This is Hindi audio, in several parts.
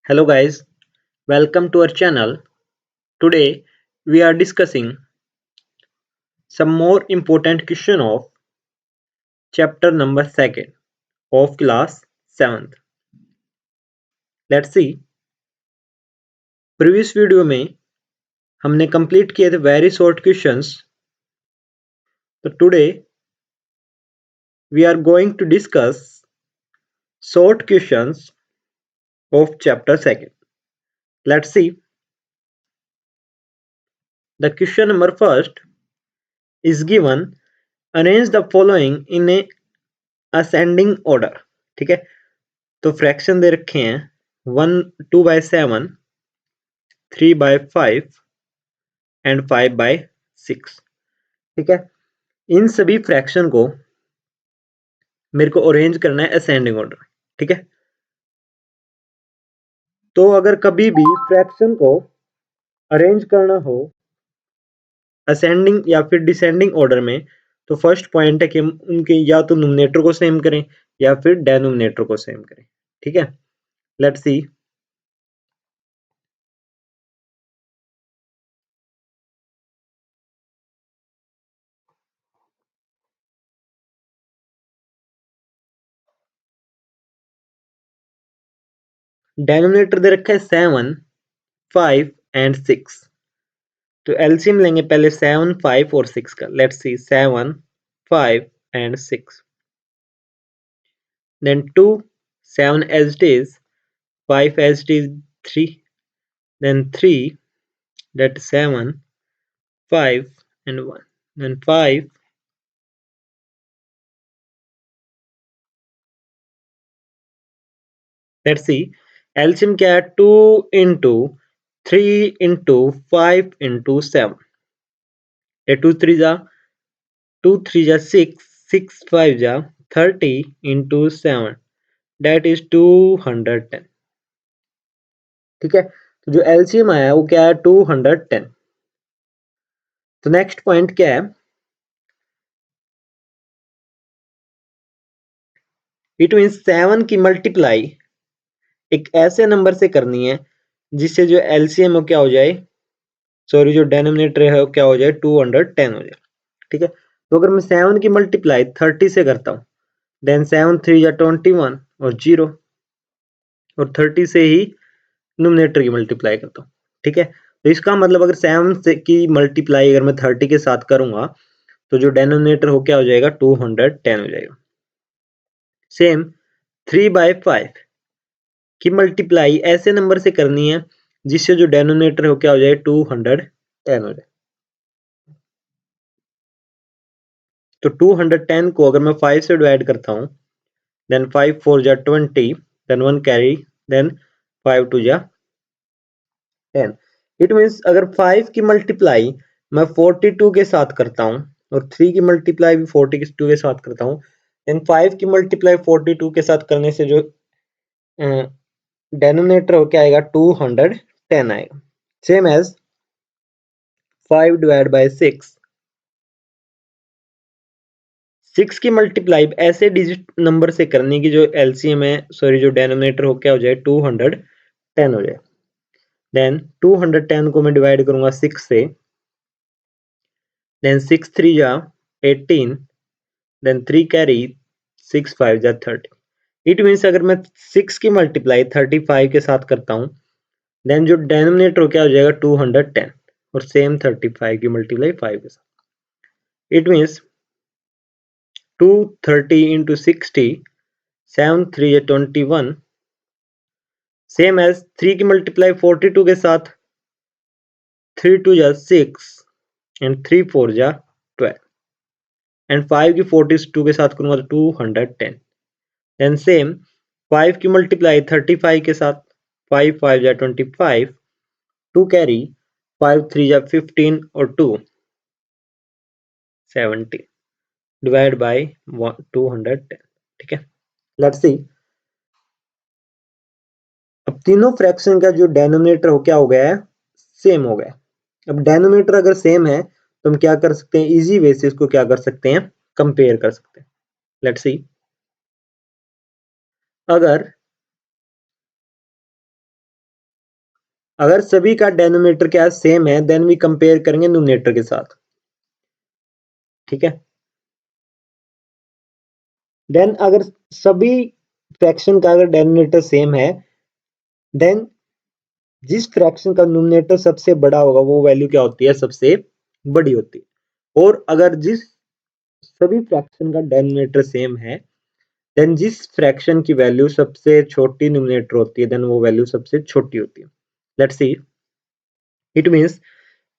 Hello guys, welcome to our channel. Today we are discussing some more important question of chapter number 2 of class 7th. Let's see. previous video में हमने कंप्लीट किए थे वेरी शॉर्ट क्वेश्चंस. तो today we are going to discuss short questions of chapter 2. Let's see. The question number first is given. Arrange the following in a ascending order. ठीक है, तो फ्रैक्शन दे रखे हैं 2/7, 3/5 एंड 5/6. ठीक है, इन सभी फ्रैक्शन को मेरे को अरेंज करना है असेंडिंग ऑर्डर. ठीक है, तो अगर कभी भी फ्रैक्शन को अरेंज करना हो असेंडिंग या फिर डिसेंडिंग ऑर्डर में, तो फर्स्ट पॉइंट है कि हम उनके या तो न्यूमरेटर को सेम करें या फिर डेनोमिनेटर को सेम करें. ठीक है, लेट्स सी. डेनोमिनेटर दे रखा है 7, 5 एंड 6. तो एलसीएम लेंगे पहले 7, 5 और 6 का. Let's see 7, 5 and 6. Then 2, 7 as it is, 5 as it is 3, then 3, that 7, 5 and 1, then 5, let's see. LCM क्या है 2 into 3 into 5 into 7. ये 2 3 जा 2 3 जा 6, 6 5 जा 30 into 7, that is 210. ठीक है, तो जो LCM आया वो क्या है 210. तो नेक्स्ट पॉइंट क्या है, इट मीन 7 की मल्टीप्लाई एक ऐसे नंबर से करनी है जिससे जो एलसीएम हो क्या हो जाए, सॉरी जो डेनोमिनेटर है क्या हो जाए 210 हो जाए. ठीक है, तो अगर मैं 7 की मल्टीप्लाई 30 से करता हूँ, देन 7 3 जा 21 और 0, और 30 से ही न्यूमरेटर की मल्टीप्लाई करता हूँ. ठीक है, तो इसका मतलब अगर 7 से की मल्टीप्लाई अगर मैं 30 के साथ करूंगा तो जो डेनोमिनेटर हो क्या हो जाएगा 210 हो जाएगा. सेम 3/5 की मल्टीप्लाई ऐसे नंबर से करनी है जिससे जो डेनोमिनेटर हो क्या हो जाए 210 हो जाए. तो 210 को अगर मैं 5 से डिवाइड करता हूँ, देन 5 4 जा 20, देन 1 कैरी, देन 5 2 जा 10. इट मीन्स अगर 5 की मल्टीप्लाई मैं 42 के साथ करता हूँ और 3 की मल्टीप्लाई भी 42 के साथ करता हूँ, देन 5 की मल्टीप्लाई 42 के साथ करने से जो डेनोमिनेटर हो क्या आएगा 210 आएगा. Same as 5 divide by 6. 6 की मल्टीप्लाई ऐसे डिजिट नंबर से करनी की जो एलसीएम है, सॉरी जो डेनोमिनेटर हो क्या हो जाए 210 हो जाए. देन 210 को मैं डिवाइड करूंगा 6 से, देन 6 3 जा 18, देन 3 कैरी, 6 5 जा 30. इट मीन्स अगर मैं 6 की मल्टीप्लाई 35 के साथ करता हूँ, देन जो डेनोमिनेटर क्या हो जाएगा 210 और सेम 35 की मल्टीप्लाई 5 के साथ. इट मीन्स 230 into 60, 7 3 या 21, सेम एज 3 की मल्टीप्लाई 42 के साथ 3 2 जा 6 एंड 3 4 जा 12, एंड 5 की 42 के साथ करूंगा तो 210. देन सेम 5 की मल्टीप्लाई 35 के साथ 5 5 जा 25, 2 कैरी, 5 3 जा 15 और 2 70 डिवाइड बाय 210. ठीक है, लेट्स सी. अब तीनों फ्रैक्शन का जो डेनोमिनेटर हो क्या हो गया है सेम हो गया. अब डेनोमिनेटर अगर सेम है तो हम क्या कर सकते हैं, इजी वे से इसको क्या कर सकते हैं, कंपेयर कर सकते हैं. Let's see. अगर अगर सभी का डेनोमिनेटर क्या सेम है देन वी कंपेयर करेंगे न्यूमरेटर के साथ, ठीक है। देन अगर सभी फ्रैक्शन का अगर डेनोमिनेटर सेम है देन जिस फ्रैक्शन का न्यूमरेटर सबसे बड़ा होगा वो वैल्यू क्या होती है, सबसे बड़ी होती है। और अगर जिस सभी फ्रैक्शन का डेनोमिनेटर सेम है देन जिस फ्रैक्शन की वैल्यू सबसे छोटी न्यूमरेटर होती है देन वो वैल्यू सबसे छोटी होती है। Let's C, it means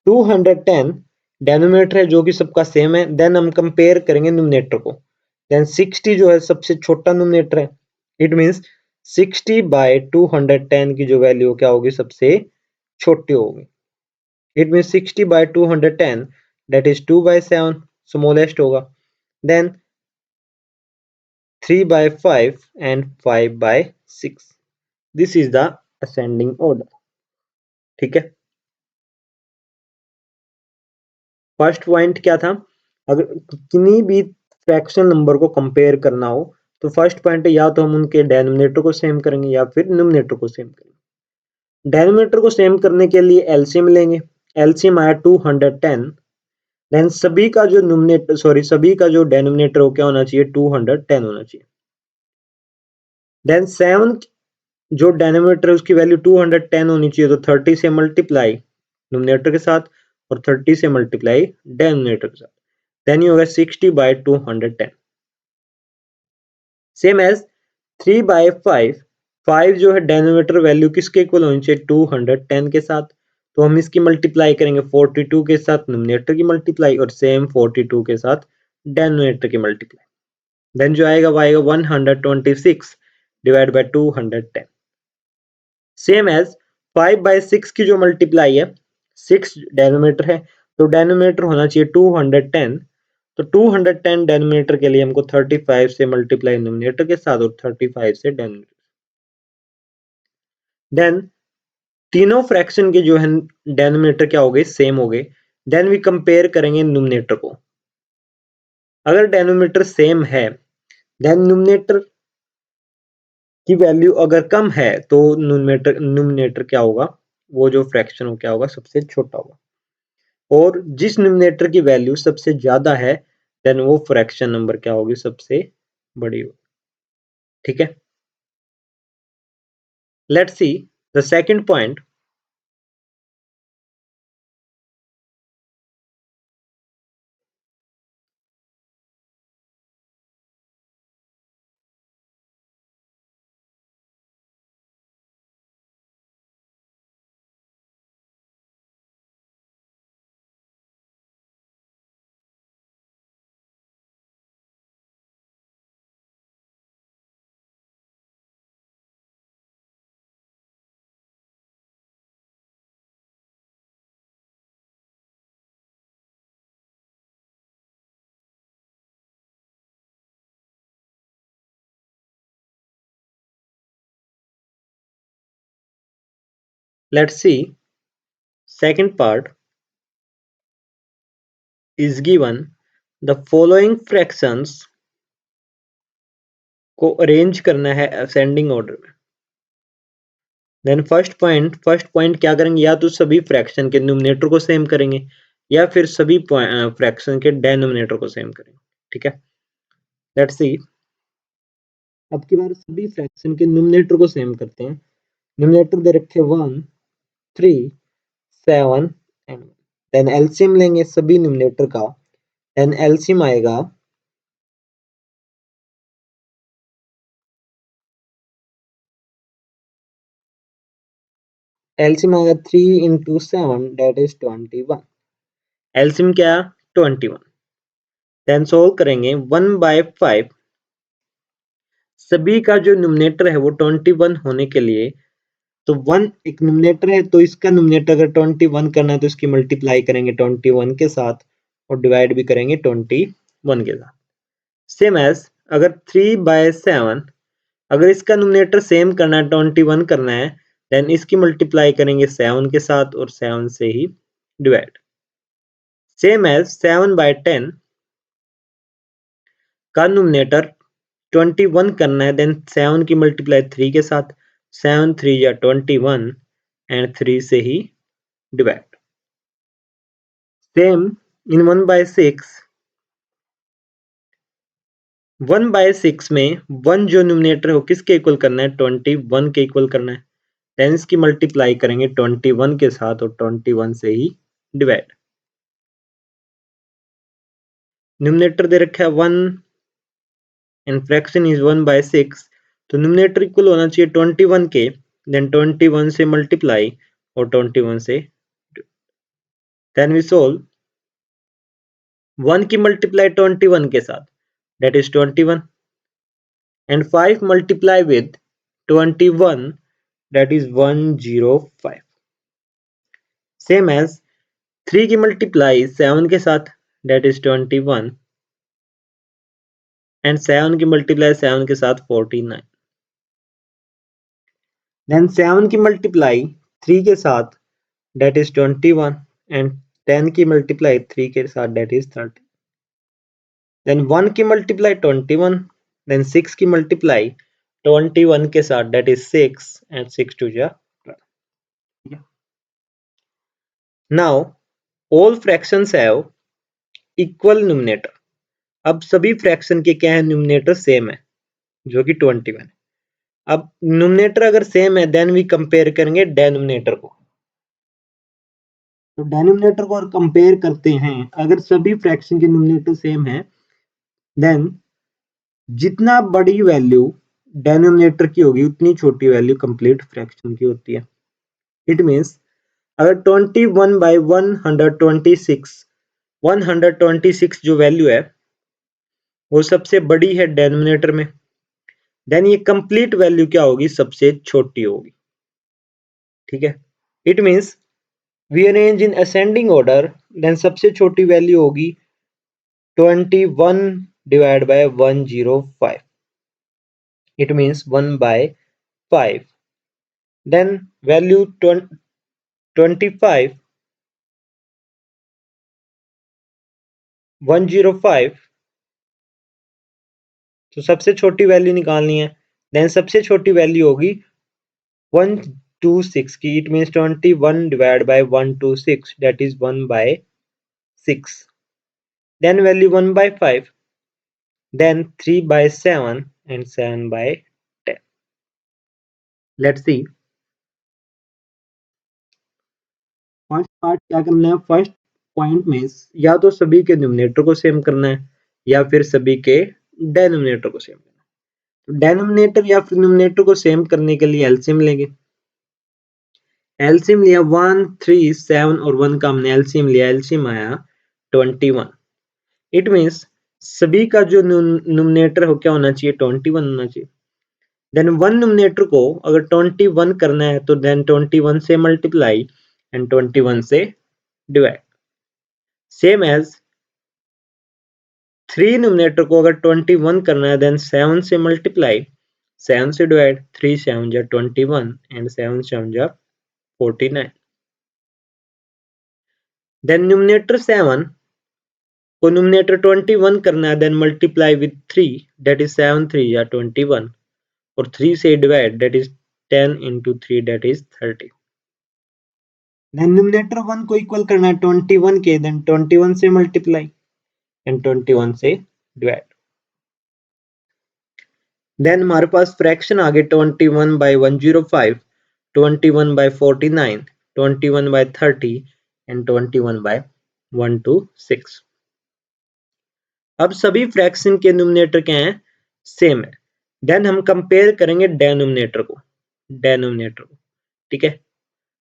210 denominator है जो कि सबका सेम है, देन हम कंपेयर करेंगे न्यूमरेटर को, देन 60 जो है सबसे छोटा न्यूमरेटर है, इट मींस 60 बाय 210 की जो वैल्यू क्या होगी, सबसे छोटी होगी। It means 60 by 210 that is 2 by 7 smallest होगा, then 3 by 5 and 5 by 6, this is the ascending order, ठीक है। फर्स्ट पॉइंट क्या था, अगर किन्हीं भी फ्रैक्शन नंबर को कंपेयर करना हो तो फर्स्ट पॉइंट है या तो हम उनके डेनोमिनेटर को सेम करेंगे या फिर न्यूमरेटर को सेम करेंगे। डेनोमिनेटर को सेम करने के लिए एलसीएम लेंगे, एलसीएम आया 210, देन सभी का जो न्यूमरेटर सभी का जो डेनोमिनेटर हो क्या होना चाहिए, 210 होना चाहिए। देन 7 जो डेनोमिनेटर है उसकी वैल्यू 210 होनी चाहिए, तो 30 से मल्टीप्लाई न्यूमरेटर के साथ और 30 से मल्टीप्लाई डेनोमिनेटर के साथ, देन ये होगा 60 बाय 210, सेम एज 3 बाय 5, 5 जो है डेनोमिनेटर वैल्यू किसके इक्वल होनी चाहिए, 210 के साथ, तो हम इसकी मल्टीप्लाई करेंगे 42 के साथ न्यूमरेटर की मल्टीप्लाई और सेम 42 के साथ डेनोमिनेटर की मल्टीप्लाई, देन जो आएगा वो आएगा 126 divide by 210, same as 5 by 6 की जो मल्टीप्लाई है, 6 डेनोमिनेटर है तो डेनोमिनेटर होना चाहिए 210, तो 210 डेनोमिनेटर के लिए हमको 35 से मल्टीप्लाई न्यूमरेटर के साथ और 35 से डेनोमिनेटर, देन तीनों फ्रैक्शन के जो है डेनोमिनेटर क्या हो गए, सेम हो गए, देन वी कंपेयर करेंगे न्यूमरेटर को। अगर डेनोमिनेटर सेम है देन न्यूमरेटर की वैल्यू अगर कम है तो न्यूमरेटर क्या होगा, वो जो फ्रैक्शन हो क्या होगा, सबसे छोटा होगा, और जिस न्यूमरेटर की वैल्यू सबसे ज्यादा है देन वो फ्रैक्शन नंबर क्या होगी, सबसे बड़ी होगी, ठीक है। Let's see the second point, let's see second part is given the following fractions को अरेंज करना है असेंडिंग ऑर्डर में, देन फर्स्ट पॉइंट क्या करेंगे, या तो सभी फ्रैक्शन के न्यूमरेटर को सेम करेंगे या फिर सभी फ्रैक्शन के डेनोमिनेटर को सेम करेंगे, ठीक है। लेट्स सी, अब की बार सभी फ्रैक्शन के न्यूमरेटर को सेम करते हैं, न्यूमरेटर दे रखे 1 3 7 एंड, देन एलसीएम लेंगे सभी न्यूमरेटर का, देन एलसीएम आएगा एलसीएम आएगा 3 into 7 that is 21, एलसीएम क्या 21, देन सोल्व करेंगे 1 by 5, सभी का जो न्यूमरेटर है वो 21 होने के लिए, तो 1 एक न्यूमरेटर है तो इसका न्यूमरेटर अगर 21 करना है तो इसकी मल्टीप्लाई करेंगे 21 के साथ और डिवाइड भी करेंगे 21 के साथ, सेम एज अगर 3 by 7, अगर इसका न्यूमरेटर सेम करना है 21 करना है देन इसकी मल्टीप्लाई करेंगे 7 के साथ और 7 से ही डिवाइड, सेम एज 7 by 10 का न्यूमरेटर 21 करना है देन 7 की मल्टीप्लाई 3 के साथ, 7 3 या 21 एंड 3 से ही डिवाइड। सेम इन 1/6, 1/6 में 1 जो न्यूमरेटर हो किसके इक्वल करना है, 21 के इक्वल करना है। देन इसकी मल्टीप्लाई करेंगे 21 के साथ और 21 से ही डिवाइड। न्यूमरेटर दे रखा है 1 एंड फ्रैक्शन इज 1/6, तो न्यूमरेटर इक्वल होना चाहिए 21 के, देन 21 से मल्टीप्लाई और 21 से, देन वी सोल्व 1 की मल्टीप्लाई 21 के साथ that is 21 and 5 multiply with 21 that is 105, same as 3 की मल्टीप्लाई 7 के साथ that is 21 and 7 की मल्टीप्लाई 7 के साथ 49, then 7 की मल्टीप्लाई 3 के साथ that is 21 and 10 की मल्टीप्लाई 3 के साथ that is 30, then 1 की मल्टीप्लाई 21, then 6 की मल्टीप्लाई 21 के साथ that is 6 and 6 to जा 12. Now all fractions have equal numerator. अब सभी फ्रैक्शन के क्या है, न्यूमरेटर सेम है जो कि 21 है। अब न्यूमरेटर अगर सेम है देन वी कंपेयर करेंगे डेनोमिनेटर को, तो डेनोमिनेटर को और कंपेयर करते हैं, अगर सभी फ्रैक्शन के न्यूमरेटर सेम है देन जितना बड़ी वैल्यू डेनोमिनेटर की होगी उतनी छोटी वैल्यू कंप्लीट फ्रैक्शन की होती है। इट मींस अगर 21/126 126 जो वैल्यू है वो सबसे बड़ी है डेनोमिनेटर में, देन ये कंप्लीट वैल्यू क्या होगी, सबसे छोटी होगी। ठीक है, it means we arrange in ascending order, then सबसे छोटी वैल्यू होगी 21 divide by 105, it means 1/5, then value 25 105, तो सबसे छोटी वैल्यू निकालनी है, देन सबसे छोटी वैल्यू होगी 126 की, it means 21 divide bye 126 that is 1/6, then value 1/5, then 3/7 and 7/10. Let's see. First part क्या करना है, फर्स्ट पॉइंट में या तो सभी के न्यूमरेटर को सेम करना है या फिर सभी के डेनोमिनेटर को सेम करना है। तो डेनोमिनेटर या फिर न्यूमरेटर को सेम करने के लिए एलसीएम लेंगे। एलसीएम लिया 1 3 7 और 1 का हमने एलसीएम लिया, एलसीएम आया 21। इट मींस सभी का जो न्यूमरेटर हो क्या होना चाहिए, 21 होना चाहिए। देन वन न्यूमरेटर को अगर 21 करना है तो देन 21 से मल्टीप्लाई एंड 21 से डिवाइड, सेम एज 3 न्यूमरेटर को अगर 21 करना है देन 7 से मल्टीप्लाई 7 से डिवाइड, 3 7 जा 21 एंड 7 7 जा 49, देन न्यूमरेटर 7 को न्यूमरेटर 21 करना है then multiply with 3 that is 7 3 जा 21 और 3 से divide that is 10 into 3 that is 30, then numerator 1 को इक्वल करना है 21 के, देन 21 से मल्टीप्लाई एंड 21 से डिवाइड, देन हमारे पास फ्रैक्शन आ गए 21/105, 21/49, 21/30 एंड 21/126। अब सभी फ्रैक्शन के न्यूमरेटर क्या हैं, सेम है, देन हम कंपेयर करेंगे डेनोमिनेटर को, ठीक है।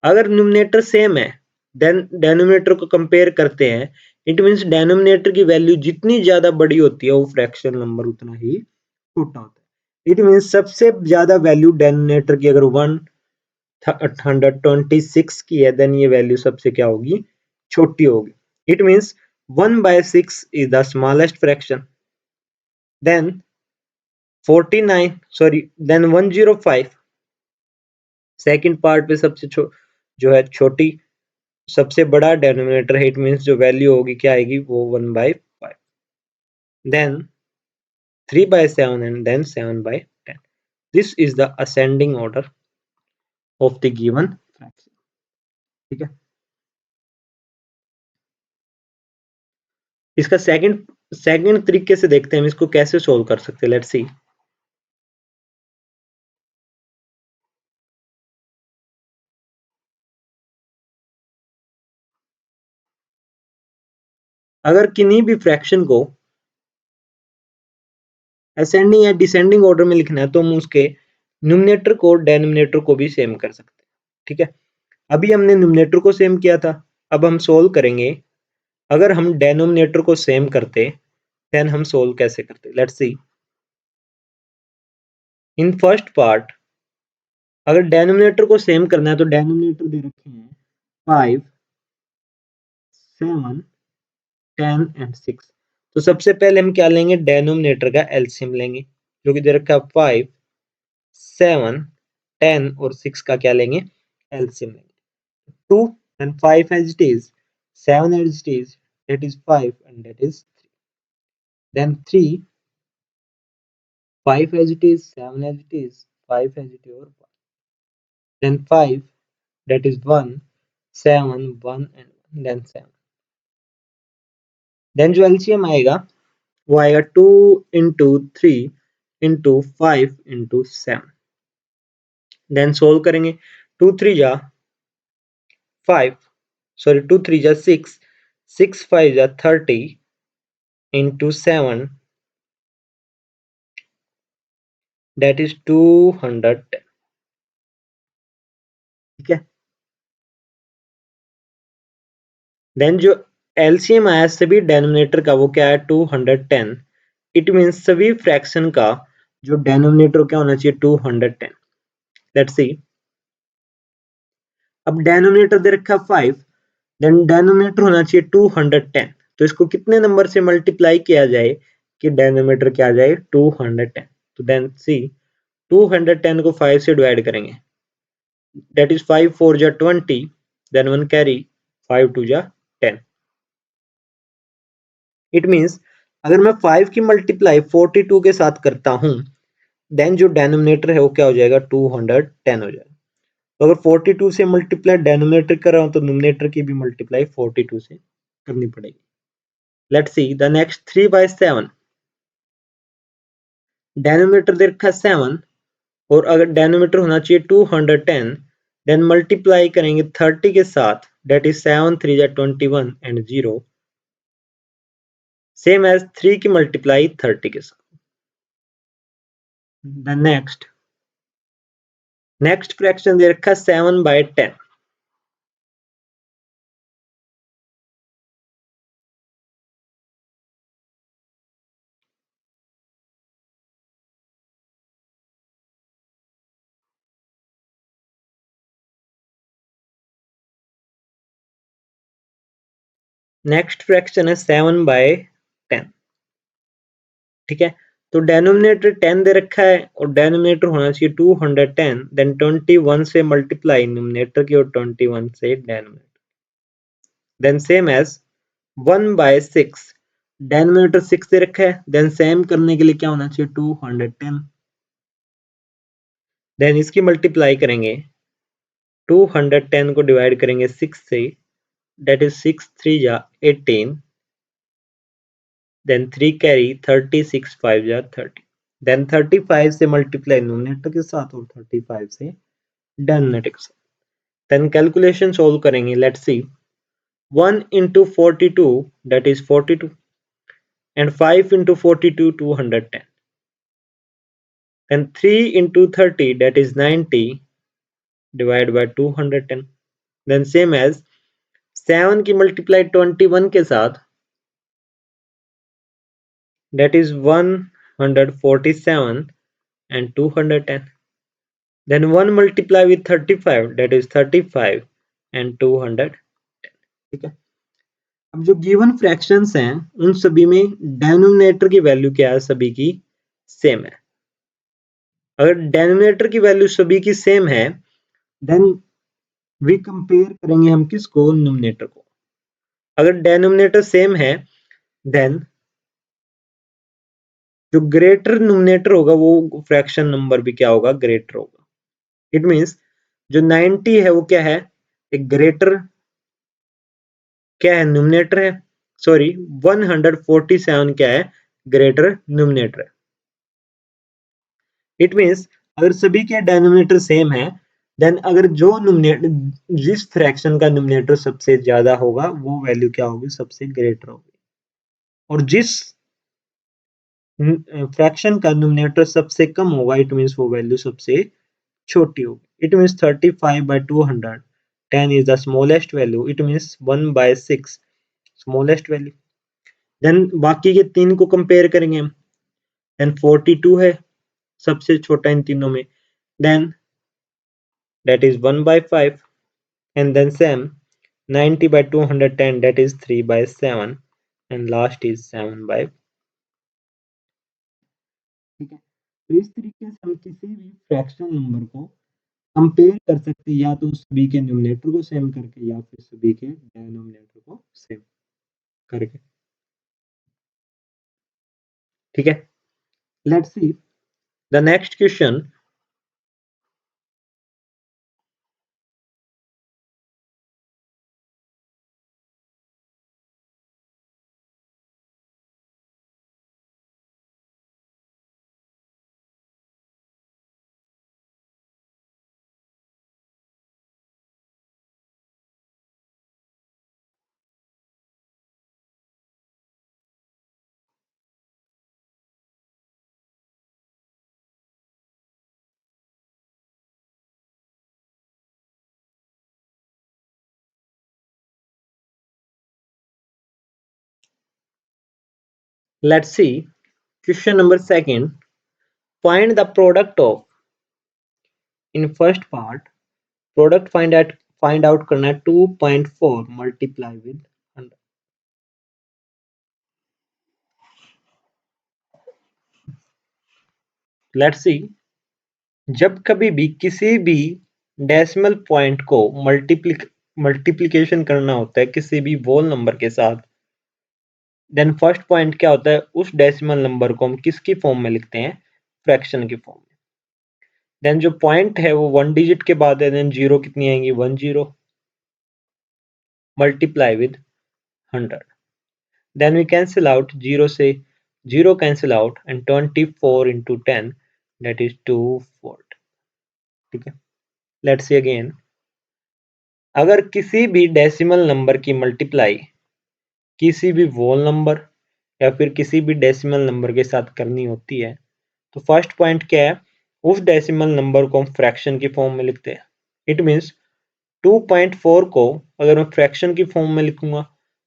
अगर न्यूमरेटर सेम है देन डेनोमिनेटर को कंपेयर करते हैं, इट मींस डेनोमिनेटर की वैल्यू जितनी ज्यादा बड़ी होती है वो फ्रैक्शन नंबर उतना ही छोटा होता है। इट मींस सबसे ज्यादा वैल्यू डेनोमिनेटर की अगर 126 की है देन ये वैल्यू सबसे क्या होगी, छोटी होगी। It means 1/6 is the smallest fraction, then 105 second part पे सबसे जो है छोटी, सबसे बड़ा डेनोमिनेटर है, इट मींस जो वैल्यू होगी क्या आएगी वो 1/5, then 3/7 and then 7/10. This is the ascending order of the given fraction. ठीक है। इसका सेकंड सेकंड तरीके से देखते हैं हम इसको कैसे सोल्व कर सकते हैं। Let's see. अगर किन्हीं भी फ्रैक्शन को असेंडिंग या डिसेंडिंग ऑर्डर में लिखना है तो हम उसके न्यूमरेटर को डेनोमिनेटर को भी सेम कर सकते हैं। ठीक है, अभी हमने न्यूमरेटर को सेम किया था, अब हम सोल्व करेंगे। अगर हम डेनोमिनेटर को सेम करते देन हम सोल्व कैसे करते। Let's see. In first part अगर डेनोमिनेटर को सेम करना है तो डेनोमिनेटर दे रखे हैं 5, 7, 10 एंड 6। तो सबसे पहले हम क्या लेंगे, डेनोमिनेटर का एलसीएम लेंगे जो कि दे रखा है 5, 7, 10 और 6 का क्या लेंगे, एलसीएम लेंगे 2 and 5 as it is, 7 as it is, that is 5 and that is 3. Then 3, 5 as it is, 7 as it is, 5 as it is, or 1. Then 5, that is 1, 7, 1 and 1, then 7. Then जो एलसीएम आएगा वो आएगा 2 into 3 into 5 into 7. Then solve करेंगे 2 3 जा 5, sorry 2 3 जा 6, 6 5 जा 30 into 7, that is 210. ठीक है। देन जो एलसीएम आया सभी डेनोमिनेटर का वो क्या है 210। इट मींस सभी फ्रैक्शन का जो डेनोमिनेटर क्या होना चाहिए 210। Let's see. अब डेनोमिनेटर दे रखा 5, देन डेनोमिनेटर होना चाहिए 210। तो इसको कितने नंबर से मल्टीप्लाई किया जाए कि डेनोमिनेटर क्या आ जाए 210। तो देन सी 210 को 5 से डिवाइड करेंगे, दैट इज 5 4 जा 20, देन 1 कैरी, 5 2 जा 10। इट मींस अगर मैं 5 की मल्टीप्लाई 42 के साथ करता हूं देन जो डेनोमिनेटर है वो क्या हो जाएगा 210 हो जाएगा। तो अगर 42 से मल्टीप्लाई डेनोमिनेटर कर रहा हूं तो न्यूमरेटर की भी मल्टीप्लाई 42 से करनी पड़ेगी। Let's see the next 3/7। Denominator दे रखा 7 और अगर डेनोमिनेटर होना चाहिए 210 देन मल्टीप्लाई करेंगे 30 के साथ, दैट इज 7 3 जा 21 एंड 0 सेम एज 3 की मल्टीप्लाई 30 के साथ। द नेक्स्ट फ्रैक्शन दे रखा 7/10। नेक्स्ट फ्रैक्शन है 7/10। ठीक है, तो डेनोमिनेटर 10 दे रखा है और डेनोमिनेटर होना चाहिए 210, देन 21 से मल्टीप्लाई न्यूमरेटर की और 21 से denominator, then same as 1/6। Denominator 6 दे रखा है, देन सेम करने के लिए क्या होना चाहिए 210, देन इसकी मल्टीप्लाई करेंगे 210 को डिवाइड करेंगे 6 से, दैट इज 6 3 जा 18, देन 3 कैरी, 36 5 जा 30, देन 35 से मल्टीप्लाई न्यूमरेटर के साथ और 35 से डेनोमिनेटर के साथ। देन कैलकुलेशन सोल्व करेंगे। Let's see 1 into 42 that is 42 and 5 into 42 210, and 3 into 30 that is 90 divided by 210, then same as 7 की मल्टीप्लाई 21 के साथ, that is 147 and 210, then 1 multiply with 35 that is 35 and 200। ठीक है, अब जो गिवन फ्रैक्शंस हैं उन सभी में डेनोमिनेटर की वैल्यू क्या है, सभी की सेम है। अगर डेनोमिनेटर की वैल्यू सभी की सेम है देन वी कंपेयर करेंगे हम किसको, न्यूमरेटर को। अगर डेनोमिनेटर सेम है देन जो ग्रेटर न्यूमरेटर होगा वो फ्रैक्शन नंबर भी क्या होगा, ग्रेटर होगा। इट मींस जो 90 है वो क्या है एक ग्रेटर क्या है, न्यूमरेटर है, सॉरी 147 क्या है, ग्रेटर न्यूमरेटर है। इट मीन्स अगर सभी के डिनोमिनेटर सेम है, देन अगर जो न्यूमरेटर जिस फ्रैक्शन का न्यूमरेटर सबसे ज्यादा होगा वो वैल्यू क्या होगी, सबसे ग्रेटर होगी, और जिस फ्रैक्शन का न्यूमरेटर सबसे कम होगा इट मीन्स वो वैल्यू सबसे छोटी होगी। It means 35/200 10 is the smallest value, it means 1/6 smallest value। Then बाकी के तीन को कंपेयर करेंगे हम, देन 42 है सबसे छोटा इन तीनों में, then that is 1/5, and then same 90/210 that is 3/7, and last is 7/, ठीक है। तो इस तरीके से हम किसी भी फ्रैक्शनल नंबर को कंपेयर कर सकते हैं, या तो सभी के न्यूमरेटर को सेम करके या फिर सभी के डिनोमिनेटर को सेम करके, ठीक है। Let's see the next question. Let's see question number second. Find the product of, in first part product find out करना है 2.4 मल्टीप्लाई विद 100। लेट्स सी जब कभी भी किसी भी डेसिमल पॉइंट को मल्टीप्लिकेशन करना होता है किसी भी वोल नंबर के साथ, देन फर्स्ट पॉइंट क्या होता है, उस डेसिमल नंबर को हम किसकी फॉर्म में लिखते हैं, फ्रैक्शन की फॉर्म में। देन जो पॉइंट है वो 1 डिजिट के बाद है, देन जीरो कितनी आएंगी, 10 multiply with 100। Then we cancel out, zero से zero cancel out, and 24 into 10 that is 240, ठीक है। लेट्स सी अगेन, अगर किसी भी डेसिमल नंबर की मल्टीप्लाई किसी भी वोल नंबर या फिर किसी भी डेसिमल नंबर के साथ करनी होती है, तो फर्स्ट पॉइंट क्या है, उस डेसिमल नंबर को हम फ्रैक्शन की फॉर्म में लिखते हैं। इट मीन्स 2.4 को अगर मैं फ्रैक्शन की फॉर्म में लिखूंगा,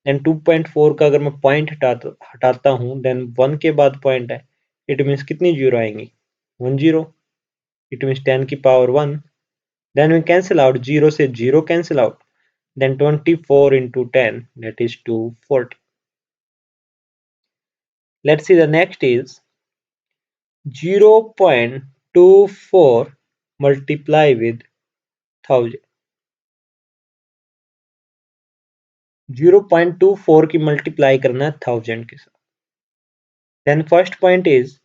देन 2.4 का अगर मैं पॉइंट हटाता हूँ, देन 1 के बाद पॉइंट है, इट मीन्स कितनी जीरो आएंगी, 1 जीरो, इट मीन्स 10 की power 1। Then we cancel out, zero से zero cancel out, then 24 into 10 that is 240। Let's see the next is 0.24 multiply with 1000। 0.24 की मल्टीप्लाई करना है 1000 के साथ। Then first point is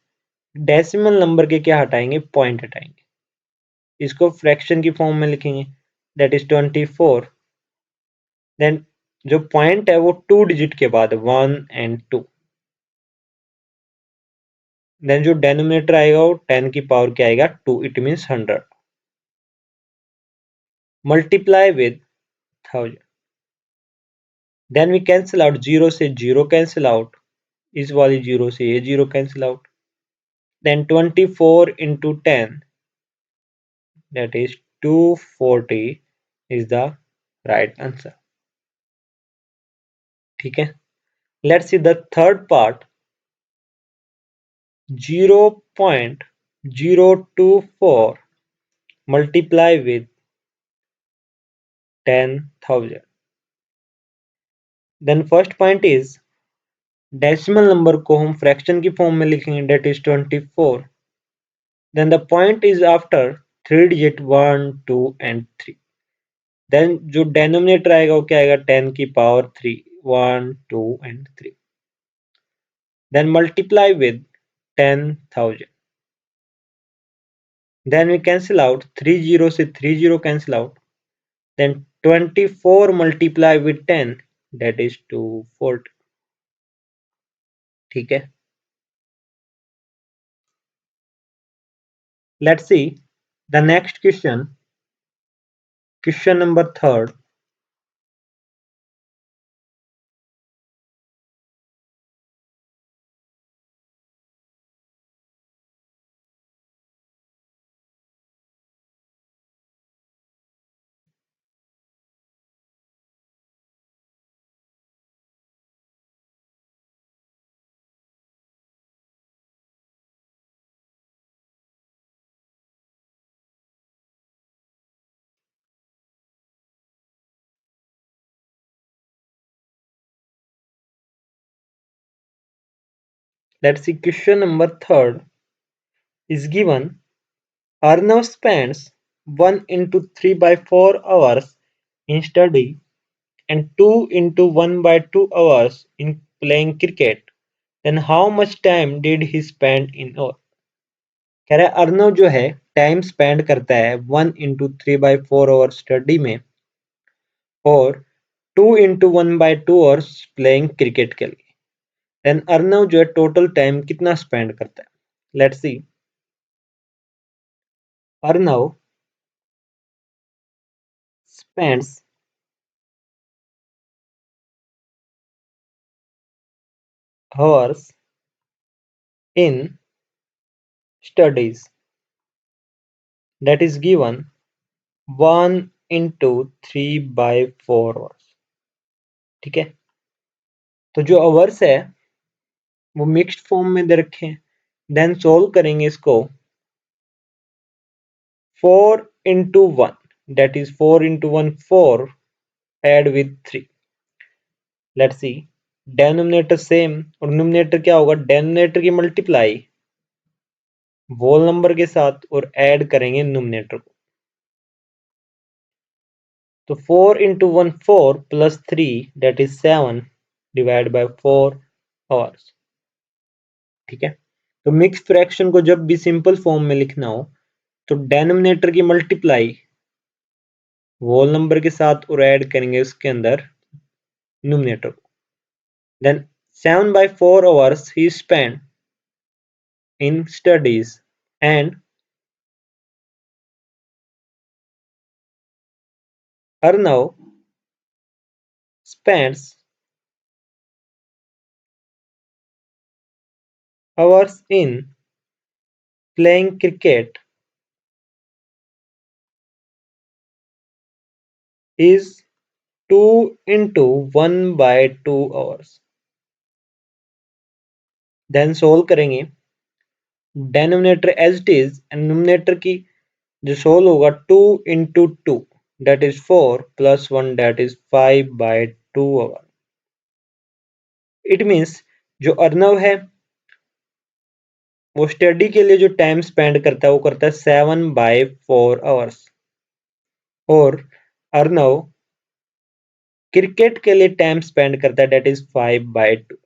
decimal number के क्या हटाएंगे, पॉइंट हटाएंगे, इसको फ्रैक्शन की फॉर्म में लिखेंगे, दैट इज 24। देन जो पॉइंट है वो 2 डिजिट के बाद 1 and 2। देन जो डेनोमिनेटर आएगा वो 10 की पावर क्या आएगा, 2, it means 100 multiply with 1000। Then we cancel out, zero से जीरो कैंसिल आउट, इस वाली जीरो से ये zero cancel out, then 24 into 10 that is 240 is the right answer, ठीक है। Let's see the third part, 0.024 multiply with 10,000। Then first point is decimal number को हम फ्रैक्शन की फॉर्म में लिखेंगे, that is 24। then the point is after 3 digit 1 2 and 3। Then जो डेनोमिनेटर आएगा वो क्या आएगा, 10 की power 3, 1 2 and 3। Then multiply with 10,000। Then we cancel out, 3 zero से 3 zero cancel out, then 24 multiply with 10 that is 240. ठीक है, let's see the next question. Question number third. Let's see, question number third is given. Arnav spends 1 into 3 by 4 hours in study and 2 into 1 by 2 hours in playing cricket. Then how much time did he spend in all? कह रहा है अर्नव जो है टाइम स्पेंड करता है 1 into 3 by 4 आवर स्टडी में और 2 into 1 by 2 hours playing cricket के लिए. देन अर्नव जो है टोटल टाइम कितना स्पेंड करता है. Let's C. Arnav spends hours in studies, that is given 1 into 3 by 4 hours. ठीक है, तो जो आवर्स है वो मिक्स्ड फॉर्म में दे रखे हैं. देन सोल्व करेंगे इसको. 4 into 1 that is 4 into 1 4 add with 3. Let's see, denominator same और न्यूमरेटर क्या होगा. डेनोमिनेटर की मल्टीप्लाई होल नंबर के साथ और ऐड करेंगे न्यूमरेटर को. तो 4 into 1 4 plus 3 that is 7 divided by 4 hours. ठीक है, तो मिक्स फ्रैक्शन को जब भी सिंपल फॉर्म में लिखना हो तो डेनोमिनेटर की मल्टीप्लाई होल नंबर के साथ और ऐड करेंगे उसके अंदर न्यूमरेटर को. Then 7 by 4 hours he spent in studies and Arnav spends hours in playing cricket is 2 into 1 by 2 hours. Then solve करेंगे. Denominator as it is and numerator की जो सोल्व होगा 2 into 2 that is 4 plus 1 that is 5 by 2 hour. It means जो अर्नव है वो स्टडी के लिए जो टाइम स्पेंड करता है वो करता है 7 by 4 hours और अर्नव क्रिकेट के लिए टाइम स्पेंड करता है that is 5 by 2.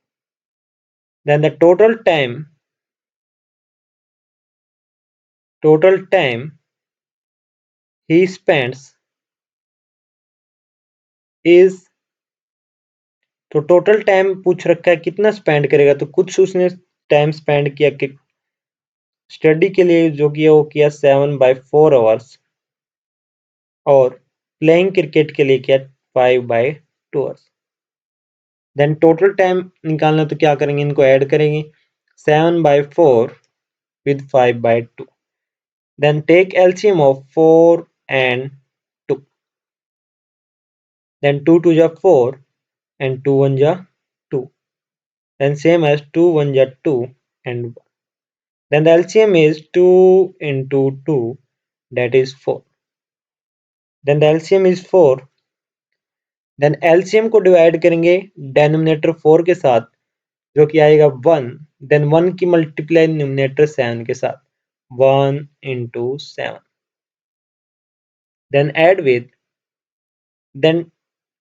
then the total time he spends is. तो टोटल टाइम पूछ रखा है कितना स्पेंड करेगा तो कुछ उसने टाइम स्पेंड किया कि स्टडी के लिए जो किया वो किया 7 by 4 आवर्स और प्लेइंग क्रिकेट के लिए किया 5 by 2 hours. Then total time निकालना तो क्या करेंगे इनको ऐड करेंगे 7 by 4 with 5 by 2. then take LCM of 4 and 2. then 2 2 ja 4 and 2 1 ja 2. then same as 2 1 ja 2 and 1. then the LCM is 2 into 2 that is 4. then the LCM is 4. then LCM को डिवाइड करेंगे डेनोमिनेटर 4 के साथ जो कि आएगा 1. then 1 की मल्टीप्लाई न्यूमरेटर 7 के साथ 1 into 7. then add with. then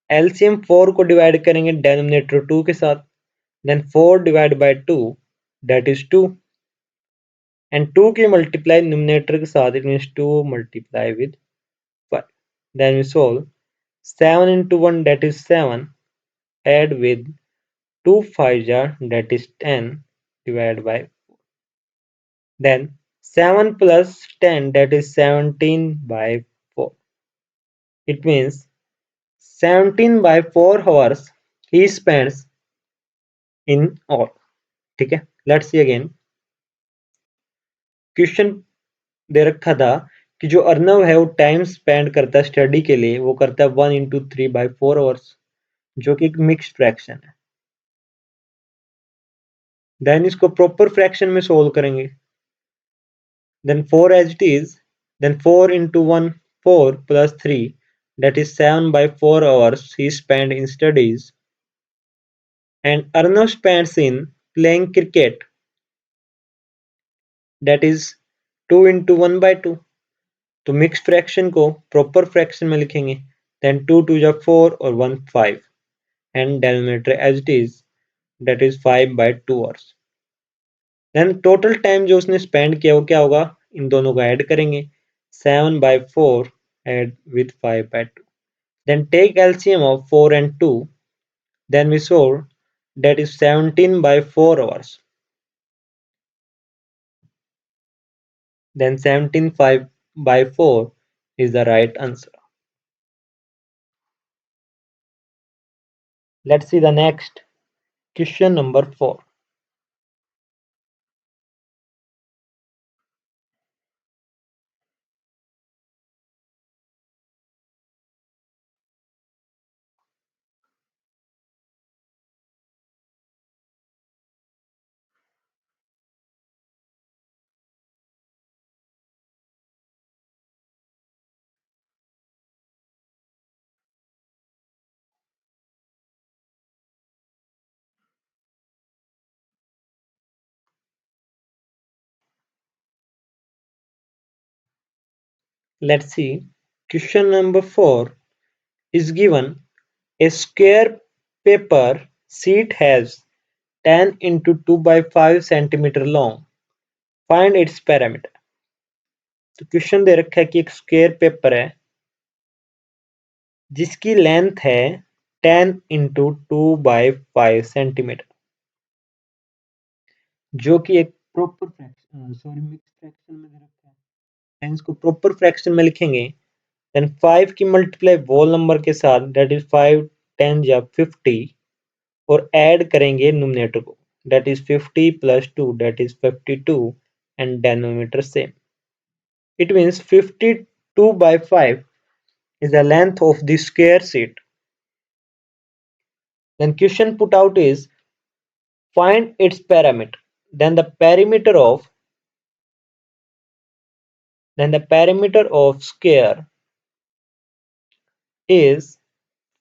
LCM 4 को डिवाइड करेंगे डेनोमिनेटर 2 के साथ then 4 divided by 2 that is 2 and 2 की मल्टीप्लाई न्यूमरेटर के साथ it means 2 multiply with 5. then we solve. 7 into 1 that is 7, add with 2 5s are that is 10 divided by, then 7 plus 10 that is 17 by 4. It means 17 by 4 hours he spends in all. ठीक है, लेट्स सी अगेन। क्वेश्चन दे रखा था कि जो अर्नव है वो टाइम स्पेंड करता है स्टडी के लिए, वो करता है 1 इंटू 3/4 आवर्स, जो कि एक मिक्स्ड फ्रैक्शन है। देन इसको प्रॉपर फ्रैक्शन में सोल्व करेंगे। Then 4 as it is, then 4 into 1 4 plus 3 that is 7/4 hours he spent in studies, and Arnav spends in playing cricket, that is 2 into 1/2। तो मिक्स फ्रैक्शन को प्रॉपर फ्रैक्शन में लिखेंगे। देन 2 2 जा 4 और 1 5, and denominator as it is, that is 5/2 hours। Then total time जो उसने स्पेंड किया वो क्या होगा, इन दोनों को ऐड करेंगे, 7/4 add with 5/2, then take LCM of 4 and 2, then we solve, that is 17/4 hours, then 17/4 is the right answer. Let's see the next question number 4. Let's see. Question number 4 is given: a square paper sheet has 10 into 2 by 5 centimeter long. Find its parameter. तो क्वेश्चन दे रखा है कि एक स्क्वायर पेपर है जिसकी लेंथ है 10 into 2 by 5 सेंटीमीटर, जो कि एक proper fraction, sorry mix fraction में दे रखा है। देन इसको प्रॉपर फ्रैक्शन में लिखेंगे। देन 5 की मल्टीप्लाई वोल नंबर के साथ, दैट इज 5 10 या 50, और ऐड करेंगे न्यूमरेटर को, that is 50 plus 2 that is 52, and denominator same. It means 52/5 is the length of the square sheet. Then question put out is find its parameter. Then the parameter of square is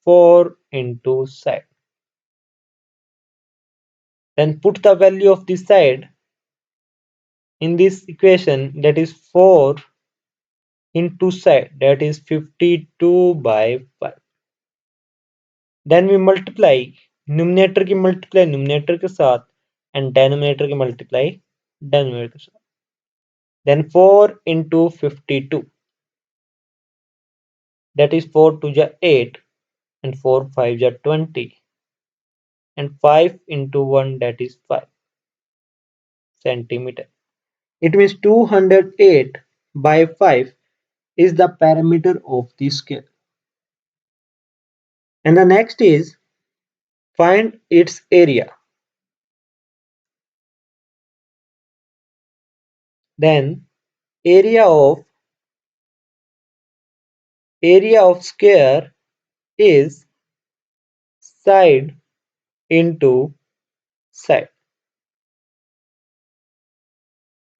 4 into side. Then put the value of the side in this equation, that is 4 into side, that is 52/5. Then we multiply numerator की मल्टीप्लाई न्यूमरेटर के साथ एंड डेनोमिनेटर की मल्टीप्लाई डेनोमिनेटर के साथ। Then 4 into 52, that is 4 2 ja 8, and 4 5 ja 20, and 5 into 1, that is 5 centimeter. It means 208/5 is the parameter of the square. And the next is find its area. Then area of square is side into side.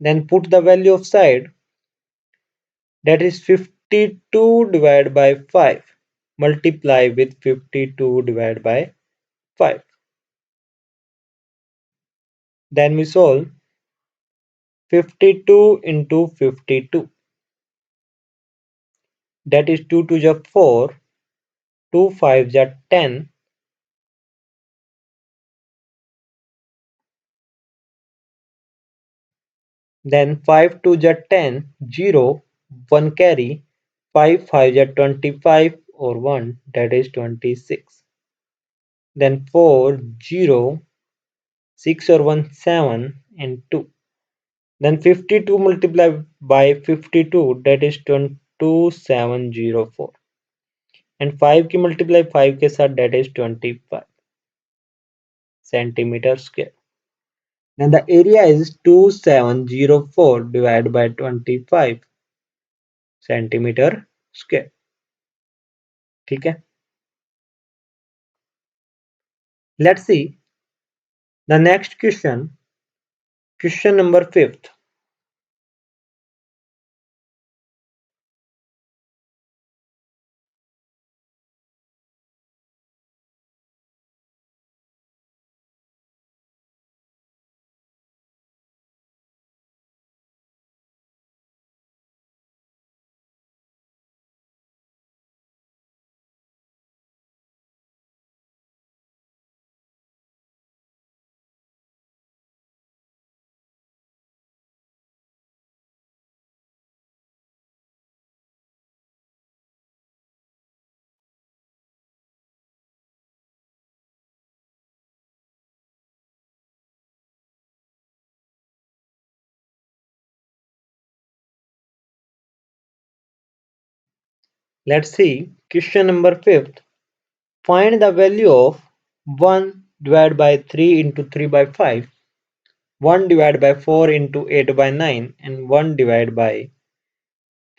Then put the value of side, that is 52 divided by 5, multiply with 52 divided by 5. Then we solve 52 into 52, that is 2 2 ja 4, 2 5 ja 10, then 5 2 ja 10, 0, 1 carry, 5 5 ja 25, or 1, that is 26. Then 4, 0, 6 or 1, 7 and 2. Then 52 multiplied by 52, that is 2704. And 5 की multiply 5 के साथ, that is 25 centimeter square. Then the area is 2704 divided by 25 centimeter square. ठीक है. Let's see the next question. Question number 5th. Let's see question number 5th. Find the value of 1 divided by 3 into 3 by 5, 1 divided by 4 into 8 by 9, and 1 divided by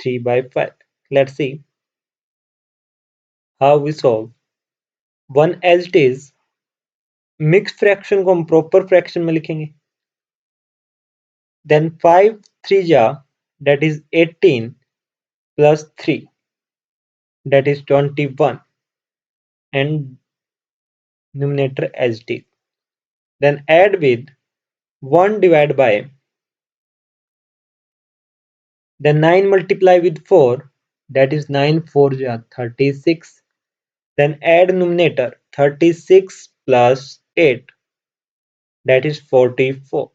3 by 5. Let's see how we solve. 1 as it is, mix fraction को हम प्रॉपर फ्रैक्शन में लिखेंगे. Then 5 3 ja, that is 18 plus 3, that is 21, and numerator as it is. Then add with 1 divided by, then 9 multiply with 4, that is 9 4 ja 36. Then add numerator 36 plus 8, that is 44,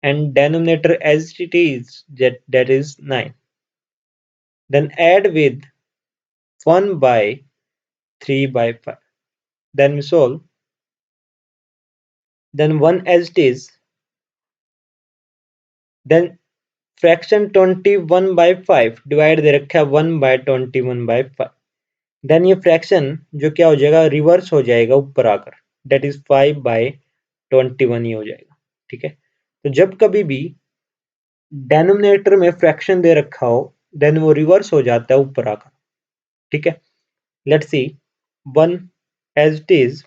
and denominator as it is, that is 9. Then add with 1 by 3 by 5. Then we solve. Then 1 as it is. Then fraction 21 by 5 divide दे रखा है 1 by 21 by 5. देन ये फ्रैक्शन जो क्या हो जाएगा, रिवर्स हो जाएगा ऊपर आकर, डेट इज 5 by 21 ही हो जाएगा. ठीक है. तो जब कभी भी डेनोमिनेटर में फ्रैक्शन दे रखा हो, देन वो रिवर्स हो जाता है ऊपर आकर. ठीक है. Let's see 1 as it is.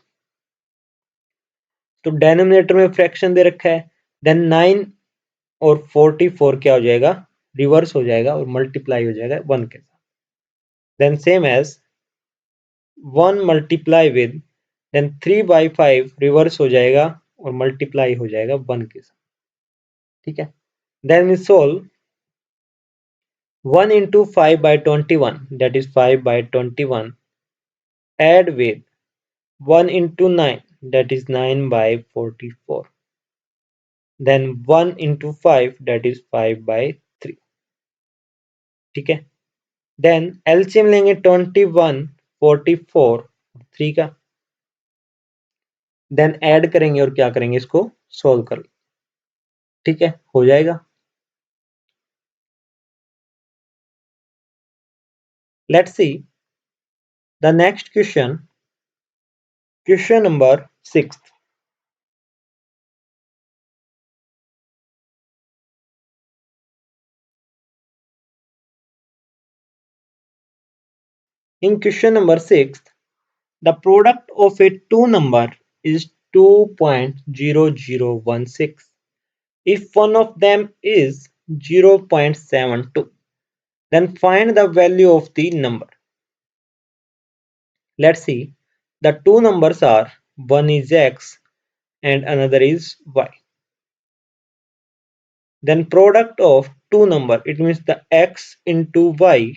तो डेनोमिनेटर में फ्रैक्शन दे रखा है, देन 9 और 44 क्या हो जाएगा, रिवर्स हो जाएगा और मल्टीप्लाई हो जाएगा 1 के साथ. Then same as 1 multiply with, then 3 by 5 reverse हो जाएगा और मल्टीप्लाई हो जाएगा 1 के साथ. ठीक है. Then we solve. 1 into 5 by 21, that is 5 by 21, add with 1 into 9, that is 9 by 44. Then 1 into 5, that is 5 by 3. ठीक है. देन एलसीएम लेंगे 21 44 3 का. देन ऐड करेंगे और क्या करेंगे, इसको सोल्व कर. ठीक है, हो जाएगा. Let's see the next question. Question number 6. In question number 6, the product of a two number is 2.0016 if one of them is 0.72. Then find the value of the number. Let's see. The two numbers are, one is x and another is y. Then product of two number, it means the x into y,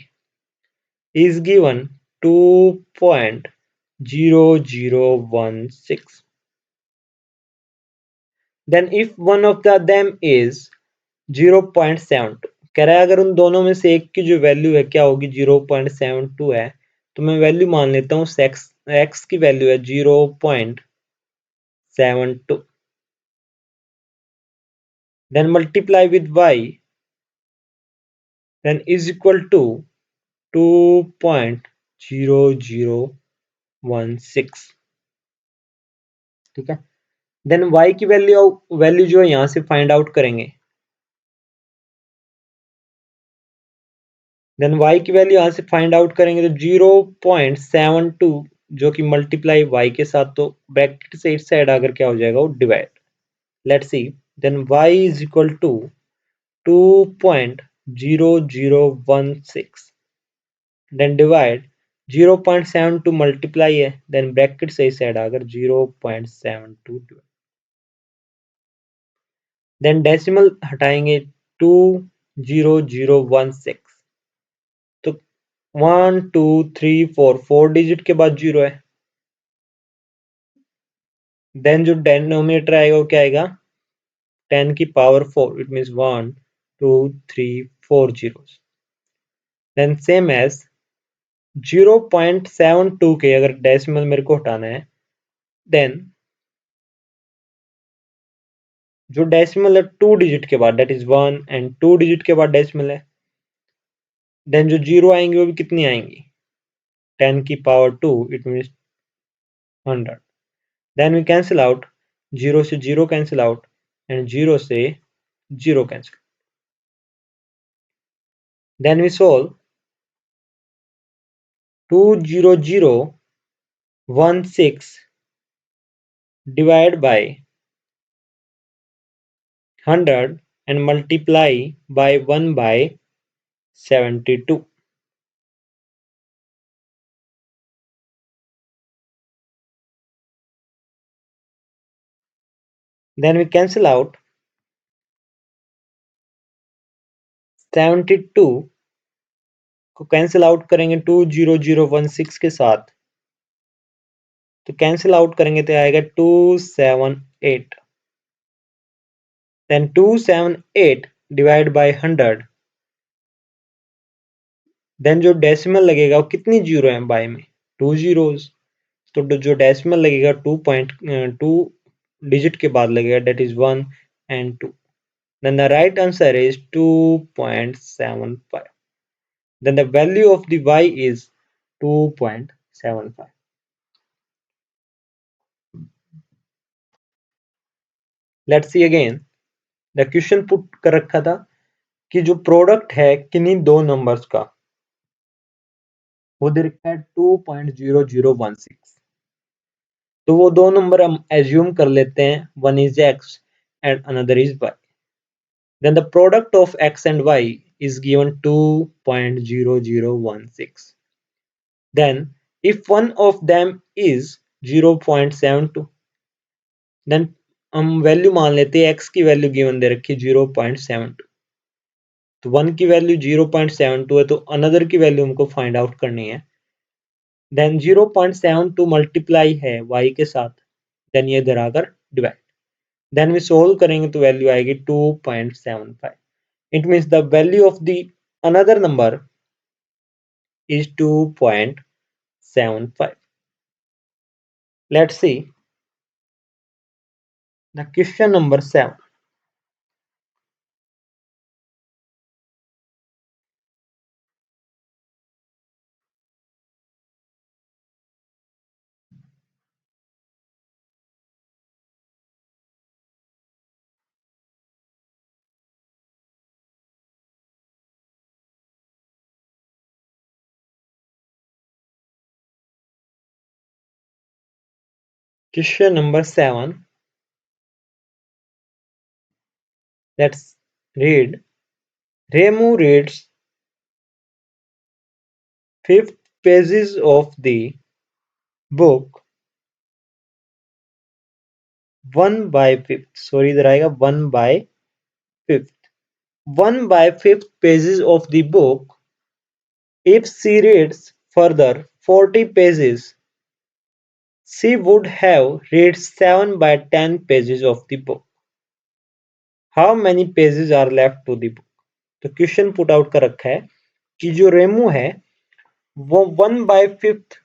is given 2.0016. Then if one of them is 0.72, कह रहा है अगर उन दोनों में से एक की जो वैल्यू है क्या होगी 0.72 है, तो मैं वैल्यू मान लेता हूँ एक्स की वैल्यू है 0.72, then multiply with y, then is equal to 2.0016, ठीक है। देन y की वैल्यू जो है यहाँ से फाइंड आउट करेंगे, देन y की वैल्यू यहाँ से फाइंड आउट करेंगे तो 0.72 जो कि मल्टीप्लाई y के साथ, तो ब्रैकेट से इस साइड आकर क्या हो जाएगा वो divide, let's see, then y is equal to 2.0016, then divide 0.72 multiply है, देन ब्रैकेट से इस साइड आकर 0.72 डिवाइड, देन डेसिमल हटाएंगे 20016, तो 1 2 3 4 4 डिजिट के बाद 0 है, देन जो डेनोमिनेटर आएगा वो क्या आएगा 10 की power 4, it means 1 2 3 4 zeros, then same as 0.72 के अगर डेसिमल मेरे को हटाना है, देन जो डेसिमल है 2 डिजिट के बाद, दैट इज 1 एंड 2 डिजिट के बाद डेसिमल है, देन जो जीरो आएंगे वो भी कितनी आएंगी 10 की power 2, it means 100, then we cancel out, 0 से 0 कैंसिल आउट एंड 0 से 0 cancel, then we solve 20016 divide by 100 and multiply by 1 by 72. Then we cancel out 72 को कैंसिल आउट करेंगे 20016 के साथ, तो कैंसिल आउट करेंगे तो आएगा 278, देन 278 डिवाइड बाय 100, देन जो डेसिमल लगेगा वो कितनी जीरो है बाय में 2 जीरोज, तो जो डेसिमल लगेगा 2.2 डिजिट के बाद लगेगा, that is 1 and 2, then the right answer is 2.75, then the value of the y is 2.75. Let's see again, the question put कर रखा था कि जो प्रोडक्ट है किन्हीं दो नंबर्स का वो दे रखा है 2.0016, तो वो दो नंबर हम एज्यूम कर लेते हैं, one is x and another is y, then the product of x and y is given 2.0016, then if one of them is 0.72, then हम वैल्यू मान लेते हैं x की वैल्यू गिवन दे रखी है 0.72, तो 1 की वैल्यू 0.72 है, तो अनदर की वैल्यू हमको फाइंड आउट करनी है, देन 0.72 मल्टीप्लाई है y के साथ, देन ये इधर आकर डिवाइड, देन वी सोल्व करेंगे तो वैल्यू आएगी 2.75, it means the value of the another number is 2.75. Let's see the question number 7. Question number 7. Let's read. Remu reads fifth pages of the book 1 by 5th. Sorry, इधर आएगा 1 by 5th. 1 by 5th pages of the book. If she reads further 40 pages, she would have read 7 by 10 pages of the book. How many pages are left to the book? तो क्वेश्चन पुट आउट कर रखा है कि जो रेमू है वो 1/5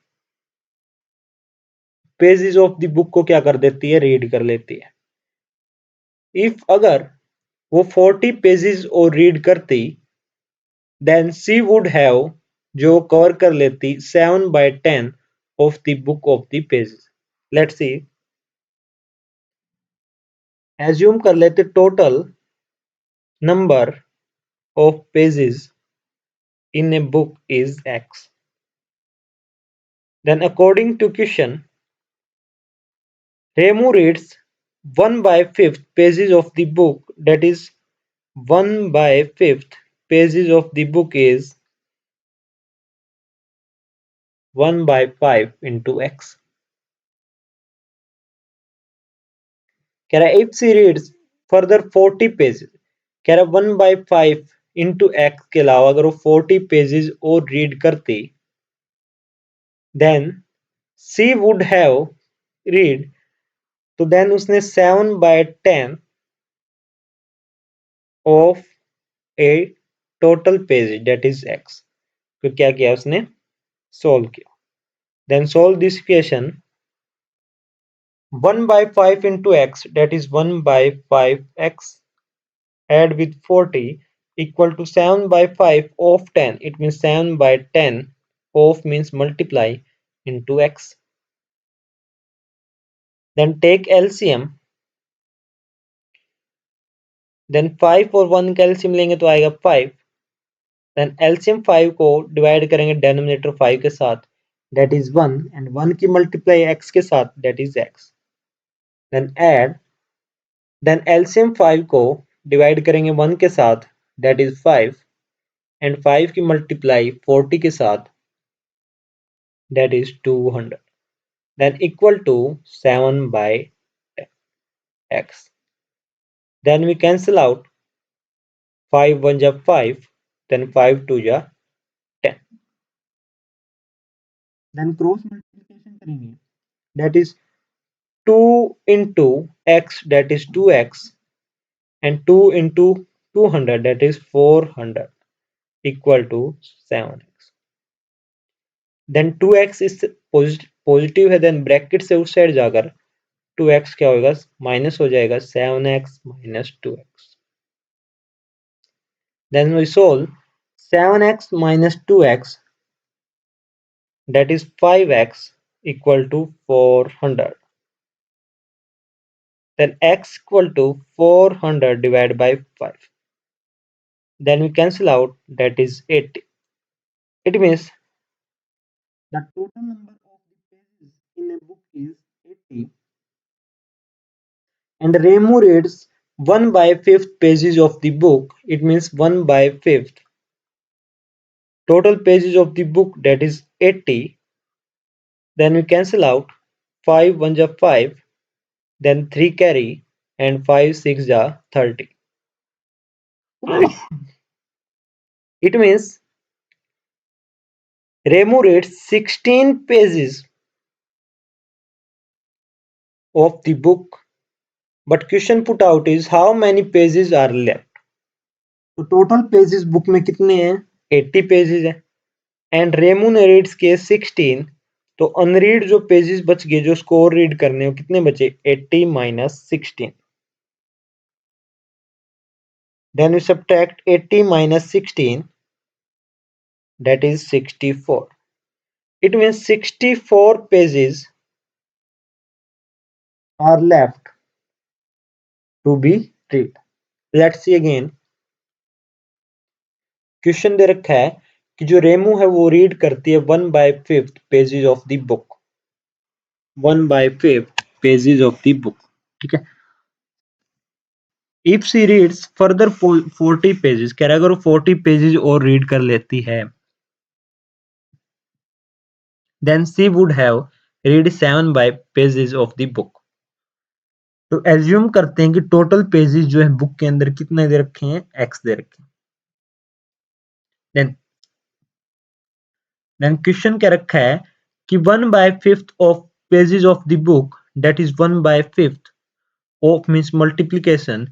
पेजेस ऑफ द बुक को क्या कर देती है, रीड कर लेती है। इफ अगर वो 40 पेजेस और रीड करती, देन सी वुड हैव, जो कवर कर लेती 7/10 of the book of the pages. Let's see, assume कर लेते total number of pages in a book is X. Then according to question, Remu reads 1/5 pages of the book, that is 1/5 pages of the book is 1/5 into X. कह रहा है if she reads further 40 pages, कह रहा है 1/5 into X के अलावा अगर वो 40 पेजेस और रीड करती, then she would have read, तो then उसने 7/10 of a total page that is X, तो क्या किया उसने, सोल्व किया। then solve this equation, 1/5 into X, that is 1/5 X, add with 40 equal to 7/5 of 10, it means 7/10 of means multiply into X. then take LCM, then 5 और 1 का LCM लेंगे तो आएगा 5, then LCM 5 को डिवाइड करेंगे डेनोमिनेटर 5 के साथ, that is 1, and 1 की मल्टीप्लाई X के साथ, that is X. then add, then LCM 5 को डिवाइड करेंगे 1 के साथ, that is 5, and 5 की मल्टीप्लाई 40 के साथ, that is 200, then equal to 7/x. then we cancel out, 5 1 जा 5, then 5 2 जा 10, then cross multiplication करेंगे, that is 2 into x, that is 2x, and 2 into 200, that is 400, equal to 7x. then 2x इस पॉजिटिव है, देन ब्रैकेट से उस साइड जाकर 2x क्या होगा, माइनस हो जाएगा, 7x minus 2x. then we solve 7x minus 2x, that is 5x, equal to 400. then x equal to 400 divided by 5, then we cancel out, that is 80. It means the total number of the pages in a book is 80, and Remu reads 1/5 pages of the book, it means 1/5 total pages of the book, that is 80. then we cancel out, 5 1 ja 5, then 3 carry, and 5 6 ja 30. it means Remu reads 16 pages of the book, but question put out is how many pages are left. तो टोटल पेजेस बुक में कितने हैं, 80 पेजेस हैं, एंड रेमू ने रीड्स किए 16, तो अनरीड जो पेजेस बच गए, जो स्कोर रीड करने हो, कितने बचे, 80 minus 16. then we subtract 80 minus 16, that is 64. it means 64 pages are left to be read. let's see again, question दे रखा है कि जो रेमू है वो रीड करती है 1/5 pages of the book, 1/5 pages of the book, ठीक है। If she reads further 40 pages, कह रहा है अगर वो 40 पेजेस और रीड कर लेती है, then she would have read 7 pages of the book. तो एज्यूम करते हैं कि टोटल पेजेस जो है बुक के अंदर कितने दे रखे हैं, x दे रखे हैं। देन क्वेश्चन क्या रखा है कि 1/5 of pages of the book, that is 1/5 of means multiplication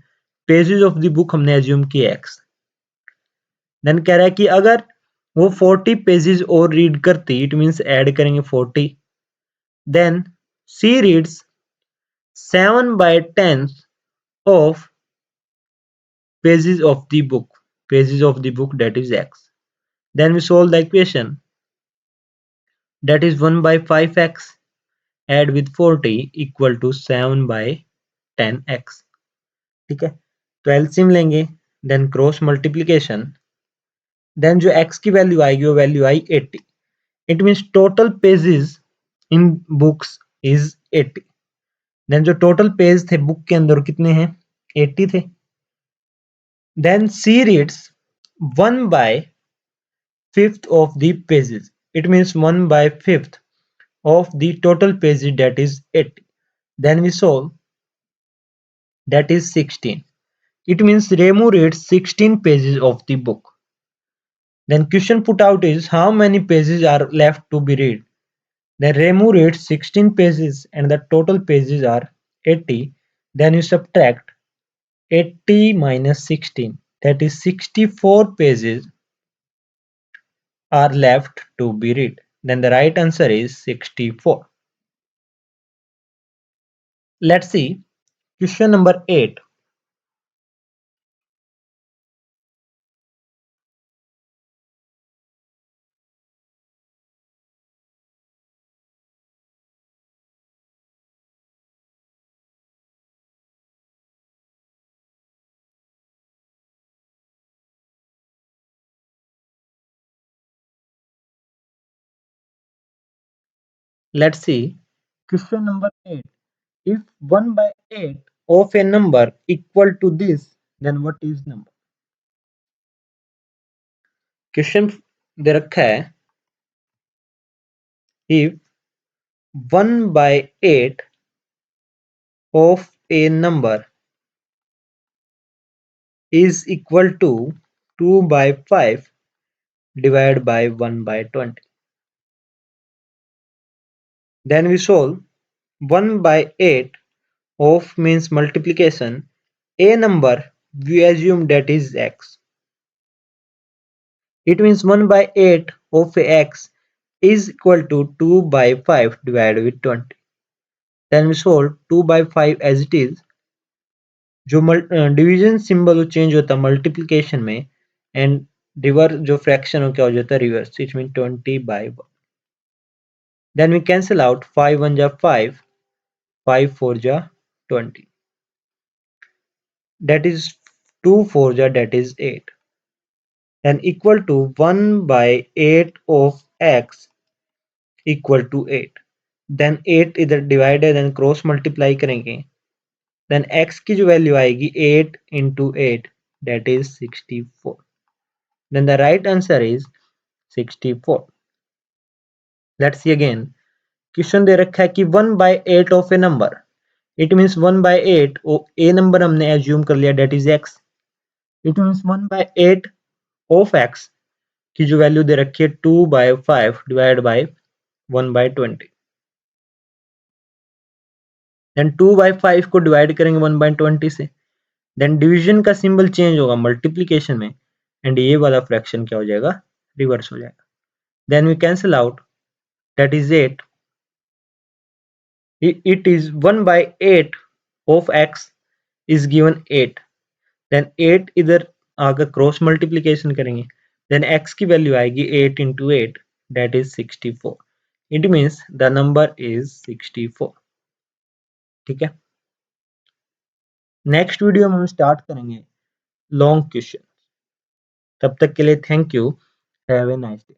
pages of the book, हमने एज्यूम किया x, देन कह रहा है कि अगर वो 40 पेजेस और रीड करती, इट मीन्स ऐड करेंगे 40, then she reads 7/10 of pages of the book, that is x. Then we solve the equation, that is 1/5x add with 40 equal to 7/10x. ठीक है, तो एलसीएम लेंगे, देन क्रॉस मल्टीप्लीकेशन, देन जो x की वैल्यू आएगी वो वैल्यू आई 80. It means total pages in books is 80. Then जो टोटल पेज थे बुक के अंदर कितने हैं, 80 थे. Then she reads 1/5 of the pages. It means 1/5 of the total pages, that is 80. Then we solve, that is 16. It means Remu reads 16 pages of the book. Then question put out is how many pages are left to be read. Then Remu reads 16 pages and the total pages are 80. Then you subtract 80 minus 16, that is 64 pages are left to be read. Then the right answer is 64. Let's see question number 8. Let's see question number 8. If 1/8 of a number equal to this, then what is number? Question दे रखा है, if 1/8 of a number is equal to 2/5 divided by 1/20, then we solve. 1/8 of means multiplication, a number we assume that is x. It means 1/8 of x is equal to 2/5 divided with 20. Then we solve 2/5 as it is. जो डिवीजन सिंबल चेंज होता है मल्टीप्लिकेशन में, एंड रिवर्स जो फ्रैक्शन हो क्या हो जाता है reverse, it mean 20/1. Then we cancel out 5 1 जा 5, 5 4 जा 20, that is 2 4 जा that is 8, then equal to 1/8 of x equal to 8. Then 8 इधर डिवाइड है, देन क्रॉस मल्टीप्लाई करेंगे, देन x की जो वैल्यू आएगी 8 into 8, that is 64. Then the right answer is 64. Let's see again. Question दे रखा है कि 1/8 of a number, it means 1/8 a number हमने एज्यूम कर लिया, that is x. It means 1/8 of x की जो वैल्यू दे रखी है 2/5 divided by 1/20. देन 2/5 को डिवाइड करेंगे 1/20 से, देन डिवीजन का सिंबल चेंज होगा मल्टीप्लीकेशन में, एंड ये वाला फ्रैक्शन क्या हो जाएगा, रिवर्स हो जाएगा. Then we cancel out, that is 8. It is 1/8 of x is given 8. Then 8 इधर आकर क्रॉस मल्टीप्लिकेशन करेंगे, then x की वैल्यू आएगी 8 into 8, that is 64. It means the number is 64. ठीक है, नेक्स्ट वीडियो में हम स्टार्ट करेंगे लॉन्ग क्वेश्चन. तब तक के लिए thank you, have a nice day.